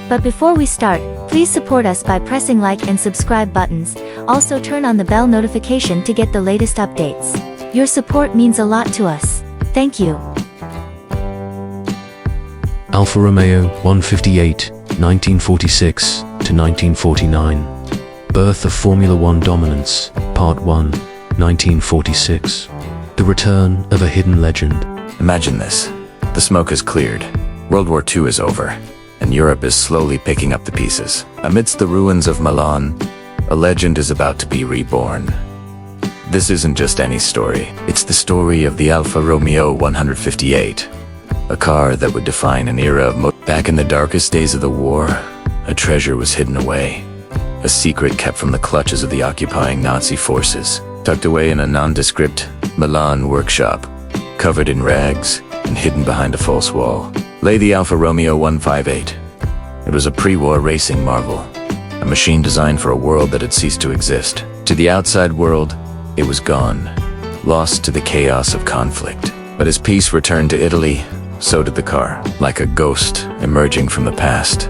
But before we start, please support us by pressing like and subscribe buttons. Also turn on the bell notification to get the latest updates. Your support means a lot to us. Thank you. Alfa Romeo 158, 1946 to 1949. Birth of Formula One Dominance, Part 1, 1946. The return of a hidden legend. Imagine this. The smoke has cleared. World War II is over, and Europe is slowly picking up the pieces. Amidst the ruins of Milan, a legend is about to be reborn. This isn't just any story. It's the story of the Alfa Romeo 158, a car that would define an era of Back in the darkest days of the war, a treasure was hidden away. A secret kept from the clutches of the occupying Nazi forces, tucked away in a nondescript Milan workshop, covered in rags and hidden behind a false wall, lay the Alfa Romeo 158. It was a pre-war racing marvel, a machine designed for a world that had ceased to exist. To the outside world, it was gone, lost to the chaos of conflict. But as peace returned to Italy, so did the car. Like a ghost emerging from the past,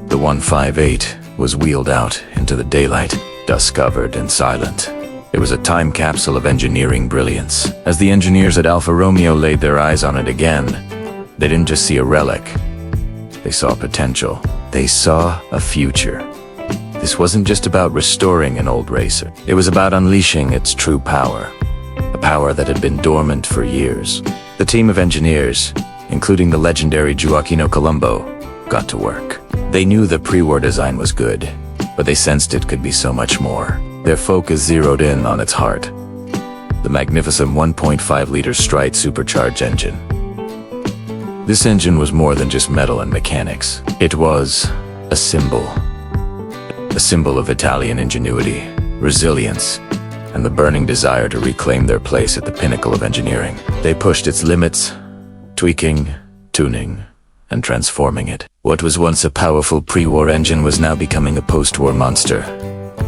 the 158 was wheeled out into the daylight, dust-covered and silent. It was a time capsule of engineering brilliance. As the engineers at Alfa Romeo laid their eyes on it again, they didn't just see a relic. They saw potential. They saw a future. This wasn't just about restoring an old racer. It was about unleashing its true power, a power that had been dormant for years. The team of engineers, including the legendary Gioacchino Colombo, got to work. They knew the pre-war design was good, but they sensed it could be so much more. Their focus zeroed in on its heart, the magnificent 1.5-liter Stride supercharged engine. This engine was more than just metal and mechanics. It was a symbol of Italian ingenuity, resilience, and the burning desire to reclaim their place at the pinnacle of engineering. They pushed its limits, tweaking, tuning, and transforming it. What was once a powerful pre-war engine was now becoming a post-war monster.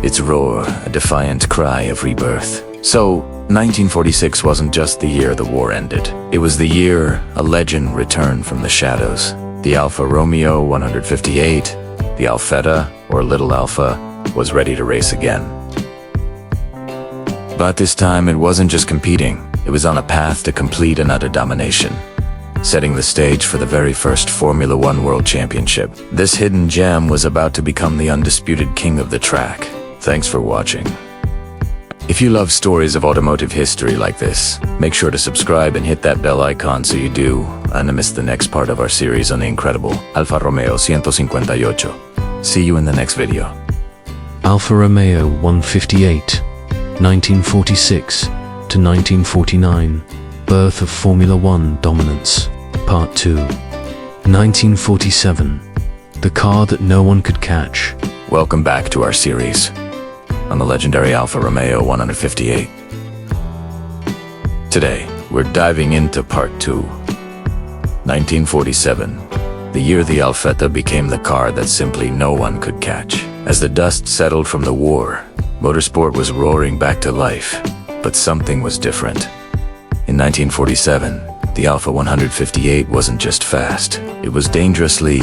Its roar, a defiant cry of rebirth. So, 1946 wasn't just the year the war ended. It was the year a legend returned from the shadows. The Alfa Romeo 158, the Alfetta, or Little Alpha, was ready to race again. But this time it wasn't just competing. It was on a path to complete and utter domination, setting the stage for the very first Formula One World Championship. This hidden gem was about to become the undisputed king of the track. Thanks for watching. If you love stories of automotive history like this, make sure to subscribe and hit that bell icon so you do not miss the next part of our series on the incredible Alfa Romeo 158. See you in the next video. Alfa Romeo 158, 1946 to 1949. Birth of Formula One Dominance, Part 2, 1947. The car that no one could catch. Welcome back to our series on the legendary Alfa Romeo 158. Today, we're diving into Part 2. 1947, the year the Alfetta became the car that simply no one could catch. As the dust settled from the war, motorsport was roaring back to life, but something was different. In 1947, the Alfa 158 wasn't just fast. It was dangerously,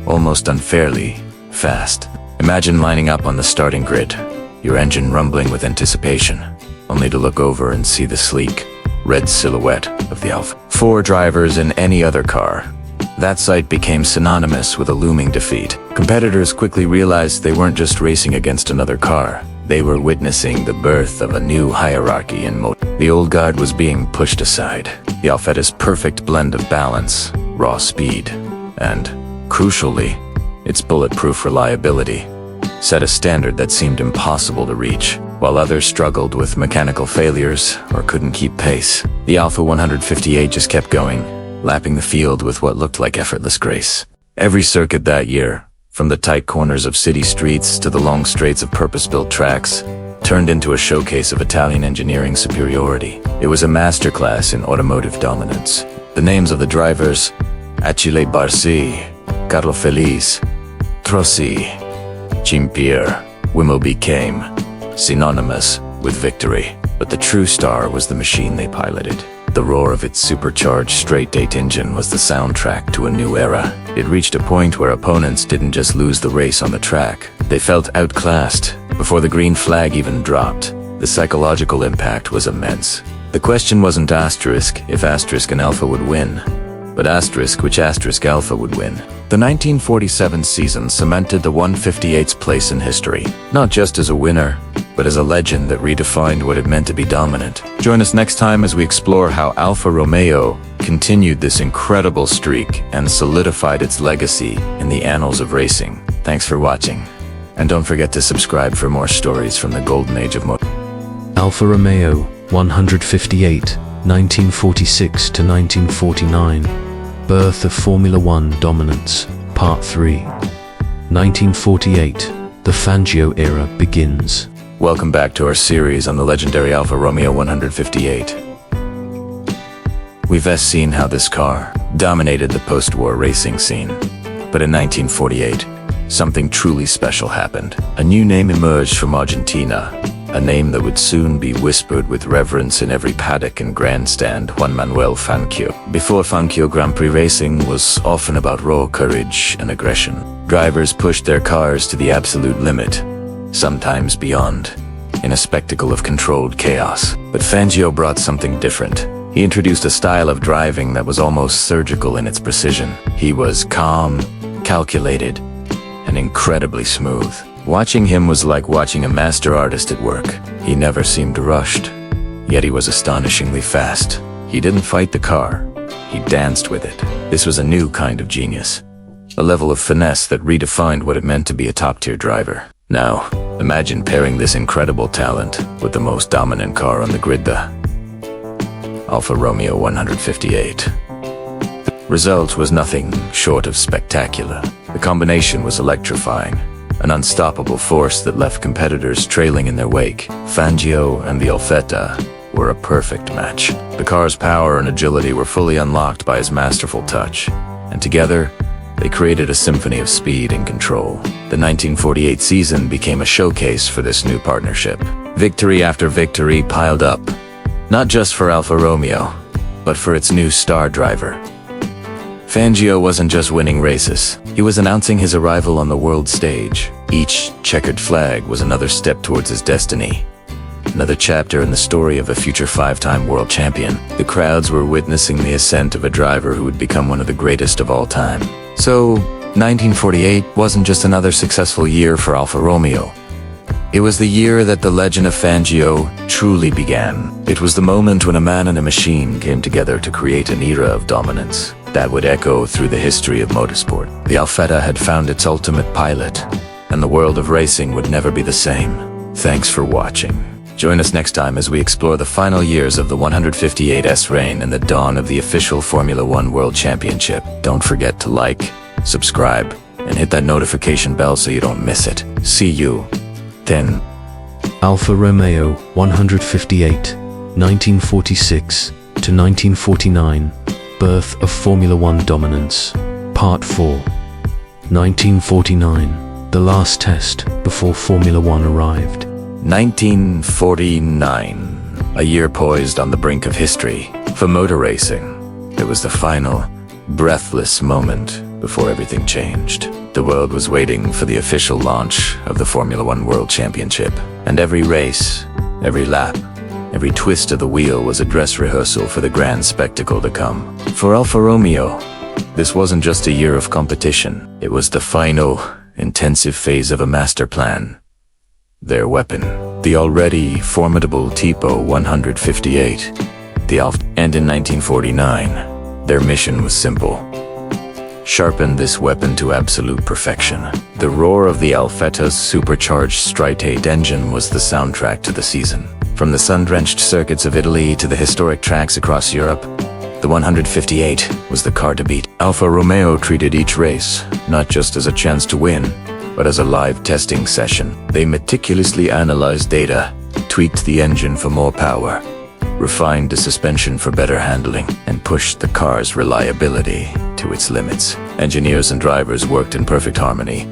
almost unfairly, fast. Imagine lining up on the starting grid, your engine rumbling with anticipation, only to look over and see the sleek, red silhouette of the Alfa. 4 drivers in any other car. That sight became synonymous with a looming defeat. Competitors quickly realized they weren't just racing against another car. They were witnessing the birth of a new hierarchy in motor. The old guard was being pushed aside. The Alfetta's perfect blend of balance, raw speed, and, crucially, its bulletproof reliability set a standard that seemed impossible to reach. While others struggled with mechanical failures or couldn't keep pace, the Alfa 158 just kept going, lapping the field with what looked like effortless grace. Every circuit that year, from the tight corners of city streets to the long straights of purpose-built tracks, turned into a showcase of Italian engineering superiority. It was a masterclass in automotive dominance. The names of the drivers, Achille Barsi, Carlo Felice, Trossi, Chimpier, Wimmel became synonymous with victory. But the true star was the machine they piloted. The roar of its supercharged straight-eight engine was the soundtrack to a new era. It reached a point where opponents didn't just lose the race on the track. They felt outclassed before the green flag even dropped. The psychological impact was immense. The question wasn't asterisk if asterisk and Alfa would win, but asterisk which asterisk Alfa would win. The 1947 season cemented the 158's place in history, not just as a winner, but as a legend that redefined what it meant to be dominant. Join us next time as we explore how Alfa Romeo continued this incredible streak and solidified its legacy in the annals of racing. Thanks for watching, and don't forget to subscribe for more stories from the golden age of motor. Alfa Romeo 158, 1946 to 1949. Birth of Formula One Dominance, Part 3. 1948, the Fangio era begins. Welcome back to our series on the legendary Alfa Romeo 158. We've seen how this car dominated the post-war racing scene. But in 1948, something truly special happened. A new name emerged from Argentina, a name that would soon be whispered with reverence in every paddock and grandstand: Juan Manuel Fangio. Before Fangio, Grand Prix racing was often about raw courage and aggression. Drivers pushed their cars to the absolute limit, sometimes beyond, in a spectacle of controlled chaos. But Fangio brought something different. He introduced a style of driving that was almost surgical in its precision. He was calm, calculated, and incredibly smooth. Watching him was like watching a master artist at work. He never seemed rushed, yet he was astonishingly fast. He didn't fight the car, he danced with it. This was a new kind of genius, a level of finesse that redefined what it meant to be a top-tier driver. Now, imagine pairing this incredible talent with the most dominant car on the grid, the Alfa Romeo 158. The result was nothing short of spectacular. The combination was electrifying, an unstoppable force that left competitors trailing in their wake. Fangio and the Alfetta were a perfect match. The car's power and agility were fully unlocked by his masterful touch, and together, they created a symphony of speed and control. The 1948 season became a showcase for this new partnership. Victory after victory piled up, not just for Alfa Romeo, but for its new star driver. Fangio wasn't just winning races, he was announcing his arrival on the world stage. Each checkered flag was another step towards his destiny, another chapter in the story of a future five-time world champion. The crowds were witnessing the ascent of a driver who would become one of the greatest of all time. So, 1948 wasn't just another successful year for Alfa Romeo. It was the year that the legend of Fangio truly began. It was the moment when a man and a machine came together to create an era of dominance that would echo through the history of motorsport. The Alfetta had found its ultimate pilot, and the world of racing would never be the same. Thanks for watching. Join us next time as we explore the final years of the 158's reign and the dawn of the official Formula One World Championship. Don't forget to like, subscribe, and hit that notification bell so you don't miss it. See you then. Alfa Romeo 158, 1946 to 1949. Birth of Formula One Dominance, Part 4. 1949, the last test before Formula One arrived. 1949, a year poised on the brink of history for motor racing. It was the final, breathless moment before everything changed. The world was waiting for the official launch of the Formula One World Championship, and every race, every lap, every twist of the wheel was a dress rehearsal for the grand spectacle to come. For Alfa Romeo, this wasn't just a year of competition. It was the final, intensive phase of a master plan. Their weapon, the already formidable Tipo 158, the Alfa. And in 1949, their mission was simple: sharpen this weapon to absolute perfection. The roar of the Alfetta's supercharged straight-eight engine was the soundtrack to the season. From the sun-drenched circuits of Italy to the historic tracks across Europe, the 158 was the car to beat. Alfa Romeo treated each race not just as a chance to win, but as a live testing session. They meticulously analyzed data, tweaked the engine for more power, refined the suspension for better handling, and pushed the car's reliability to its limits. Engineers and drivers worked in perfect harmony,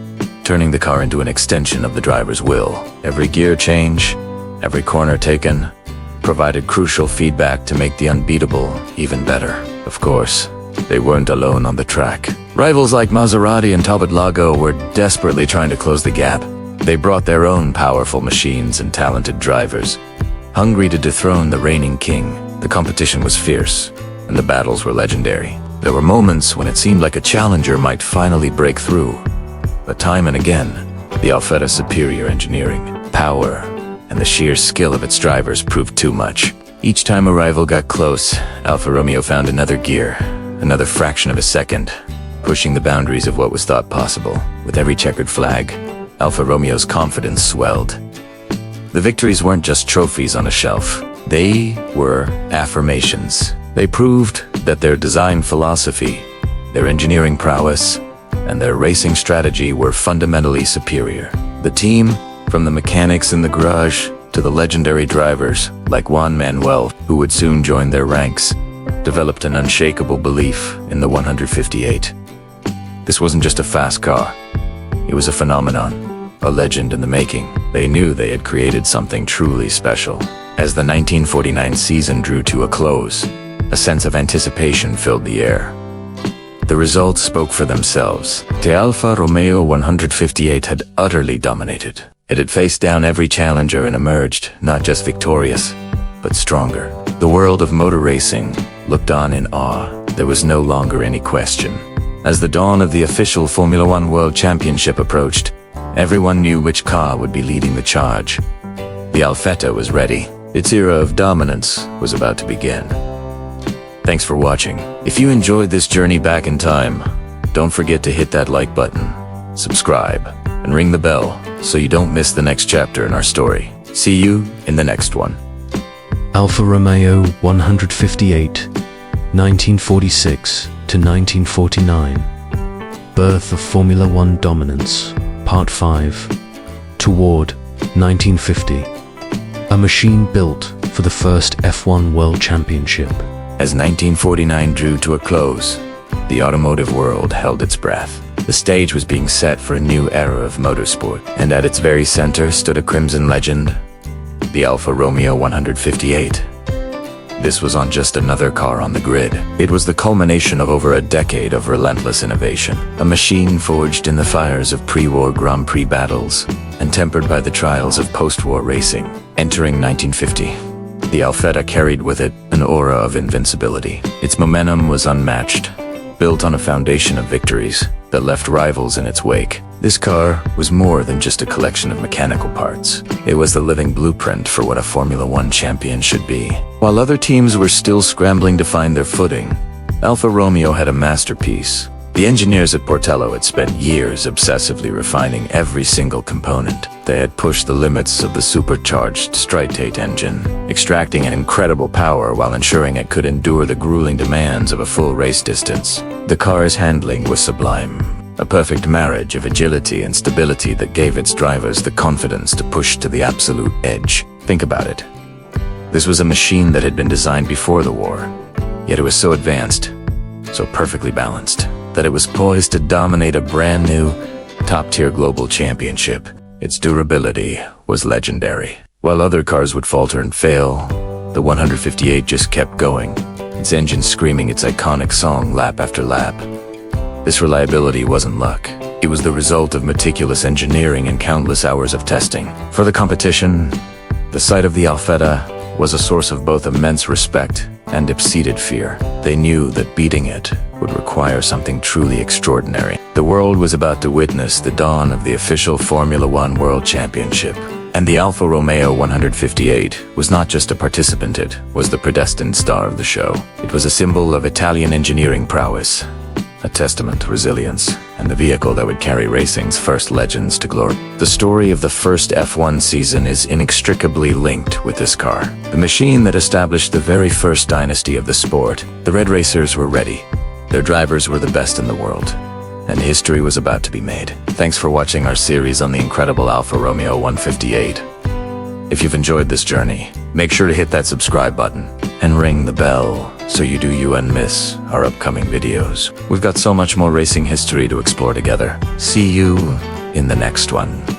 turning the car into an extension of the driver's will. Every gear change, every corner taken, provided crucial feedback to make the unbeatable even better. Of course, they weren't alone on the track. Rivals like Maserati and Talbot Lago were desperately trying to close the gap. They brought their own powerful machines and talented drivers, hungry to dethrone the reigning king. The competition was fierce, and the battles were legendary. There were moments when it seemed like a challenger might finally break through. But time and again, the Alfetta's superior engineering, power, and the sheer skill of its drivers proved too much. Each time a rival got close, Alfa Romeo found another gear, another fraction of a second, pushing the boundaries of what was thought possible. With every checkered flag, Alfa Romeo's confidence swelled. The victories weren't just trophies on a shelf. They were affirmations. They proved that their design philosophy, their engineering prowess, and their racing strategy were fundamentally superior. The team, from the mechanics in the garage to the legendary drivers like Juan Manuel, who would soon join their ranks, developed an unshakable belief in the 158. This wasn't just a fast car. It was a phenomenon, a legend in the making. They knew they had created something truly special. As the 1949 season drew to a close, a sense of anticipation filled the air. The results spoke for themselves. The Alfa Romeo 158 had utterly dominated. It had faced down every challenger and emerged not just victorious, but stronger. The world of motor racing looked on in awe. There was no longer any question. As the dawn of the official Formula One World Championship approached, everyone knew which car would be leading the charge. The Alfetta was ready. Its era of dominance was about to begin. Thanks for watching. If you enjoyed this journey back in time, don't forget to hit that like button, subscribe, and ring the bell so you don't miss the next chapter in our story. See you in the next one. Alfa Romeo 158, 1946 to 1949. Birth of Formula One Dominance, Part 5. Toward 1950. A machine built for the first F1 World Championship. As 1949 drew to a close, the automotive world held its breath. The stage was being set for a new era of motorsport, and at its very center stood a crimson legend, the Alfa Romeo 158. This was not just another car on the grid. It was the culmination of over a decade of relentless innovation, a machine forged in the fires of pre-war Grand Prix battles and tempered by the trials of post-war racing. Entering 1950, the Alfetta carried with it an aura of invincibility. Its momentum was unmatched, built on a foundation of victories that left rivals in its wake. This car was more than just a collection of mechanical parts. It was the living blueprint for what a Formula One champion should be. While other teams were still scrambling to find their footing, Alfa Romeo had a masterpiece. The engineers at Portello had spent years obsessively refining every single component. They had pushed the limits of the supercharged straight-eight engine, extracting an incredible power while ensuring it could endure the grueling demands of a full race distance. The car's handling was sublime, a perfect marriage of agility and stability that gave its drivers the confidence to push to the absolute edge. Think about it. This was a machine that had been designed before the war, yet it was so advanced, so perfectly balanced, that it was poised to dominate a brand new, top-tier global championship. Its durability was legendary. While other cars would falter and fail, the 158 just kept going, its engine screaming its iconic song lap after lap. This reliability wasn't luck. It was the result of meticulous engineering and countless hours of testing. For the competition, the sight of the Alfetta was a source of both immense respect and deep-seated fear. They knew that beating it would require something truly extraordinary. The world was about to witness the dawn of the official Formula One World Championship. And the Alfa Romeo 158 was not just a participant, it was the predestined star of the show. It was a symbol of Italian engineering prowess, a testament to resilience, and the vehicle that would carry racing's first legends to glory. The story of the first F1 season is inextricably linked with this car. The machine that established the very first dynasty of the sport. The Red Racers were ready. Their drivers were the best in the world, and history was about to be made. Thanks for watching our series on the incredible Alfa Romeo 158. If you've enjoyed this journey, make sure to hit that subscribe button and ring the bell so you don't miss our upcoming videos. We've got so much more racing history to explore together. See you in the next one.